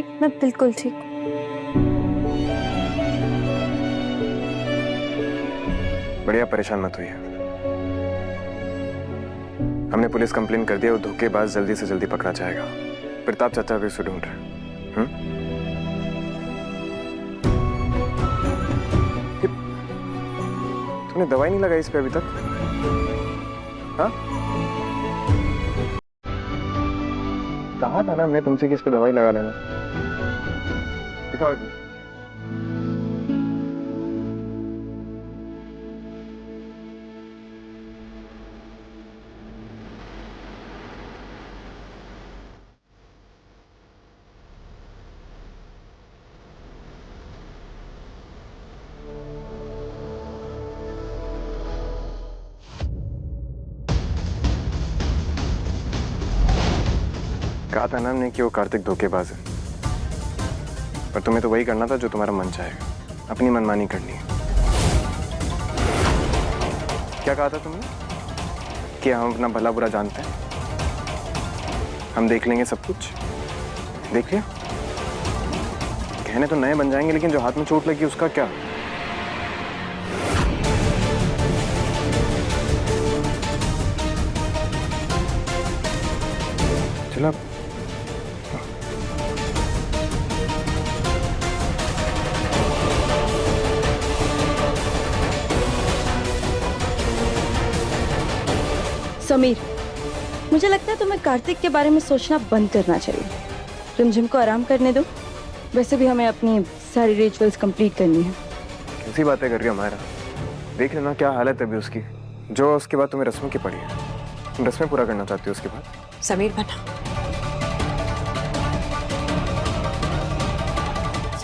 समीर, मैं बिल्कुल ठीक हूँ। बढ़िया, परेशान मत होइए। हमने पुलिस कंप्लेन कर दिया, वो धोखेबाज जल्दी से जल्दी पकड़ा जाएगा। प्रताप चाचा भी उसे ढूंढ रहे हैं। तूने दवाई नहीं लगाई इस पे अभी तक? हाँ, कहा था ना मैं तुमसे कि इस पे दवाई लगा लेना। दिखाओ। कहा था ना हमने कि वो कार्तिक धोखेबाज है, पर तुम्हें तो वही करना था जो तुम्हारा मन चाहेगा। अपनी मनमानी करनी है। क्या कहा था तुमने? कि हम अपना भला बुरा जानते हैं, हम देख लेंगे सब कुछ। देख लिया? कहने तो नए बन जाएंगे, लेकिन जो हाथ में चोट लगी उसका क्या? चलो समीर, मुझे लगता है तुम्हें कार्तिक के बारे में सोचना बंद करना चाहिए। रिमझिम को आराम करने दो। वैसे भी हमें अपनी सारी रिचुअल्स कंप्लीट करनी है। कैसी बातें कर रही हो हमारा? देख लेना क्या हालत है अभी उसकी। जो उसके बाद तुम्हें रस्मों की पड़ी है, तुम रस्में पूरा करना चाहती हो उसके बाद? समीर बना,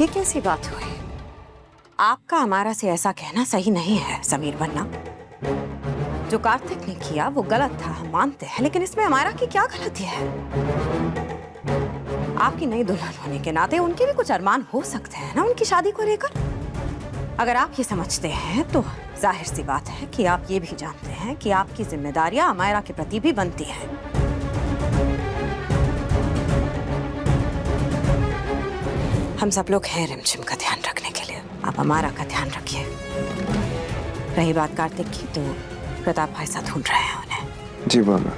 ये कैसी बात हुई? आपका हमारा से ऐसा कहना सही नहीं है समीर बन्ना। जो कार्तिक ने किया वो गलत था, हम मानते हैं, लेकिन इसमें हमारा की क्या गलती है? आपकी नई दुल्हन होने के नाते उनके भी कुछ अरमान हो सकते हैं ना उनकी शादी को लेकर। अगर आप ये समझते हैं तो जाहिर सी बात है कि आप ये भी जानते हैं कि आपकी जिम्मेदारियां अमायरा के प्रति भी बनती हैं। हम सब लोग हैं रिमझिम का ध्यान रखने के लिए, आप अमायरा का ध्यान रखिए। रही बात कार्तिक की, तो प्रताप भाई साथ ढूंढ रहे हैं उन्हें। जी बाबा।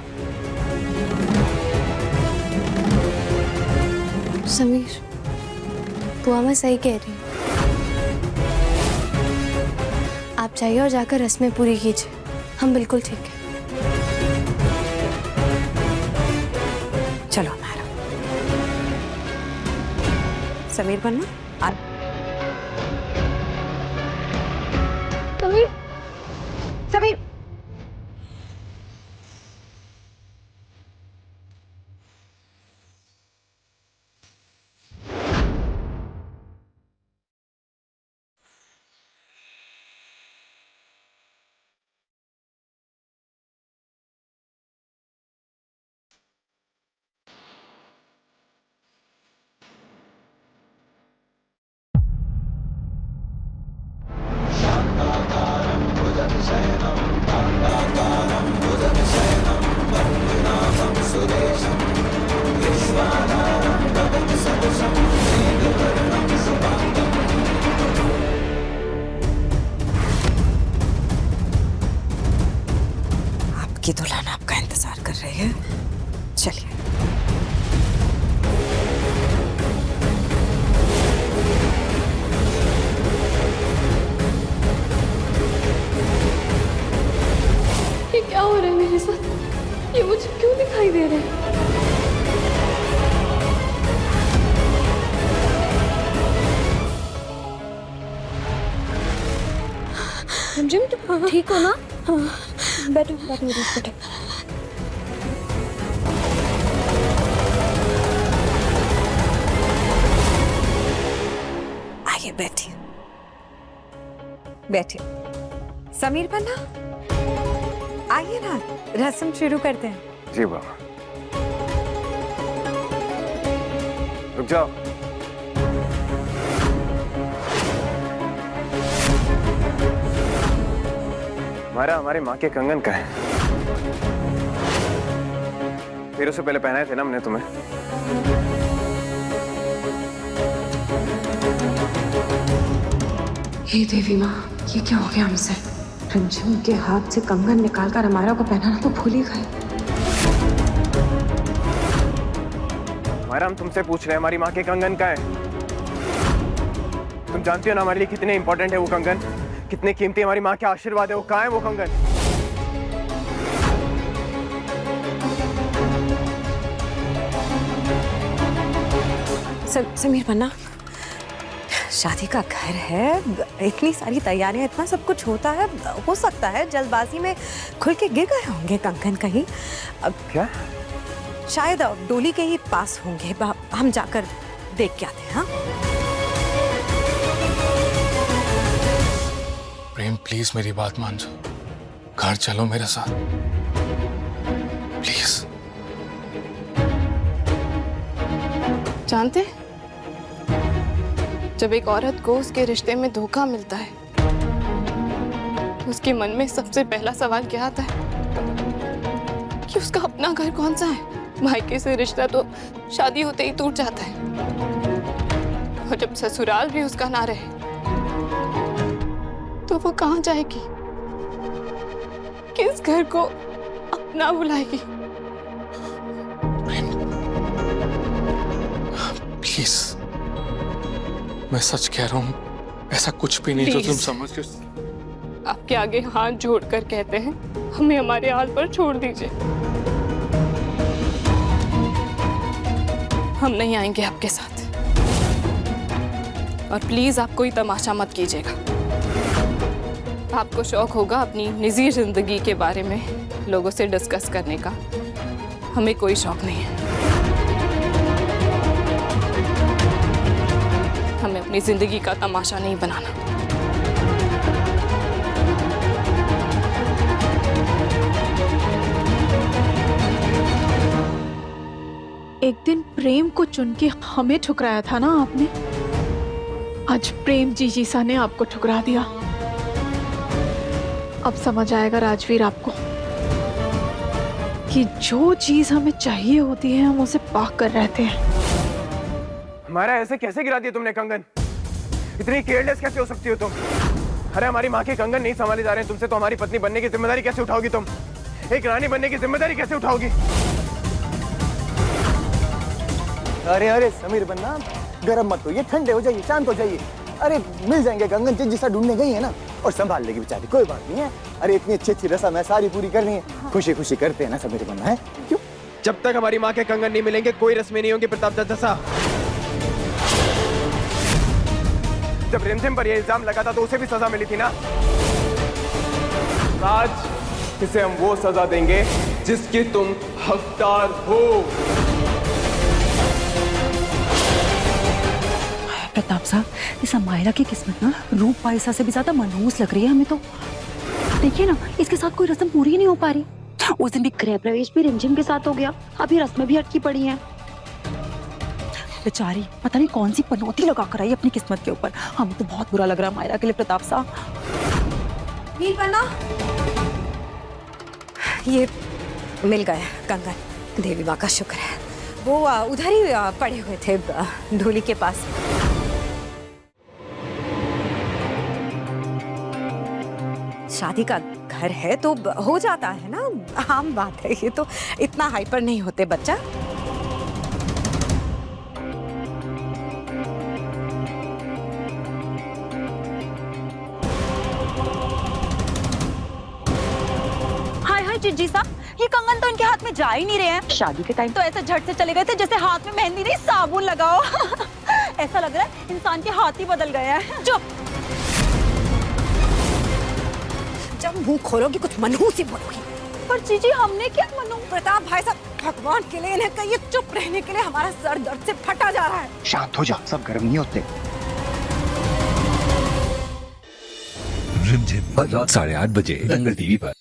समीर, बुआ मैं सही कह रही हूँ। आप जाइए और जाकर रस्में पूरी कीजिए, हम बिल्कुल ठीक हैं। चलो हमारा समीर बन्ना। समीर, समीर, आपकी दुल्हन आपका इंतजार कर रही है, चलिए। ये क्या हो रहा है मेरे साथ? ये मुझे क्यों दिखाई दे रहा है? रिमझिम, तुम ठीक हो ना? हाँ, बैठो बैठो बैठो। आइए बैठिए, बैठिए। समीर बन्ना, आइए ना, रस्म शुरू करते हैं। जी बाबा। रुक जाओ। हमारी माँ के कंगन का है। फिर उससे पहले पहनाए थे ना हमने तुम्हें। हे देवी माँ, ये क्या हो गया हमसे? रिमझिम के हाथ से कंगन निकालकर अमायरा को पहनाना तो भूल ही गए। हमारा हम तुमसे पूछ रहे हैं हमारी माँ के कंगन का है। तुम जानती हो ना हमारे लिए कितने इंपॉर्टेंट है वो कंगन, कितने कीमती हमारी माँ के आशीर्वाद है। वो कहाँ है वो कंगन? समीर पन्ना, शादी का घर है, इतनी सारी तैयारियां, इतना सब कुछ होता है, हो सकता है जल्दबाजी में खुल के गिर गए होंगे कंगन कहीं। अब क्या? शायद डोली के ही पास होंगे, हम जाकर देख के आते हैं। हाँ, प्रेम प्लीज मेरी बात मान जाओ, घर चलो मेरे साथ प्लीज। जानते, जब एक औरत को उसके रिश्ते में धोखा मिलता है तो उसके मन में सबसे पहला सवाल क्या आता है कि उसका अपना घर कौन सा है। मायके से रिश्ता तो शादी होते ही टूट जाता है, और जब ससुराल भी उसका ना रहे तो वो कहाँ जाएगी, किस घर को अपना बुलाएगी। प्लीज, मैं सच कह रहा हूँ, ऐसा कुछ भी नहीं जो तुम समझ के। आपके आगे हाथ जोड़कर कहते हैं, हमें हमारे हाल पर छोड़ दीजिए। हम नहीं आएंगे आपके साथ, और प्लीज आप कोई तमाशा मत कीजिएगा। आपको शौक होगा अपनी निजी जिंदगी के बारे में लोगों से डिस्कस करने का, हमें कोई शौक नहीं है। हमें अपनी जिंदगी का तमाशा नहीं बनाना। एक दिन प्रेम को चुन के हमें ठुकराया था ना आपने, आज प्रेम जीसा ने आपको ठुकरा दिया। अब समझ आएगा राजवीर आपको कि जो चीज हमें चाहिए होती है हम उसे पाक कर रहते हैं। हमारा ऐसे कैसे गिरा दिया तुमने कंगन? इतनी केयरलेस कैसे हो सकती हो तुम? अरे हमारी माँ के कंगन नहीं संभाले जा रहे हैं तुमसे, तो हमारी पत्नी बनने की जिम्मेदारी कैसे उठाओगी तुम? एक रानी बनने की जिम्मेदारी कैसे उठाओगी? अरे अरे समीर बन्ना, गरम मत होइए, ठंडे हो जाइए, शांत हो जाइए। अरे मिल जाएंगे, कंगन जिसा ढूंढने गई है ना, और संभाल लेगी बेचारी, कोई बात नहीं है। अरे इतनी अच्छी अच्छी रस्म है, सारी पूरी करनी है। खुशी खुशी करते हैं ना समीर बन्ना, है क्यों? जब तक हमारी माँ के कंगन नहीं मिलेंगे कोई रस्में नहीं होंगी प्रताप चाचा। जब रिमझिम पर यह इल्जाम लगा था तो उसे भी सजा मिली थी ना। आज इसे हम वो सजा देंगे जिसकी तुम हकदार हो। प्रताप साहब, इस अमायरा की किस्मत ना रूप पायसा से भी ज्यादा मनहूस लग रही है हमें तो। देखिए ना, इसके साथ कोई रस्म पूरी ही नहीं हो पा रही। उस दिन भी गृह प्रवेश भी रिमझिम के साथ हो गया, अभी रस्में भी अटकी पड़ी हैं। बेचारी पता नहीं कौन सी पनौती लगा कर आई अपनी किस्मत के ऊपर। हमें तो बहुत बुरा लग रहा है अमायरा के लिए प्रताप साहब। नील पन्ना, ये मिल गए कंगन, देवी माँ का शुक्र है। वो उधर ही पड़े हुए थे ढोली के पास। शादी का घर है तो हो जाता है ना, आम बात है। ये तो इतना हाइपर नहीं होते बच्चा। हाय हाय चिज्जी साहब, ये कंगन तो इनके हाथ में जा ही नहीं रहे हैं। शादी के टाइम तो ऐसे झट से चले गए थे जैसे हाथ में मेहंदी नहीं साबुन लगाओ। ऐसा लग रहा है इंसान के हाथ ही बदल गए हैं। चुप। जब मुंह खोलोगी कुछ मनहूस ही बोलोगी। पर जीजी हमने क्या मनू? प्रताप भाई साहब, भगवान के लिए इन्हें कहिए चुप रहने के लिए, हमारा सर दर्द से फटा जा रहा है। शांत हो जा, सब गर्म नहीं होते। रिमझिम रात 8:30 बजे दंगल टीवी पर।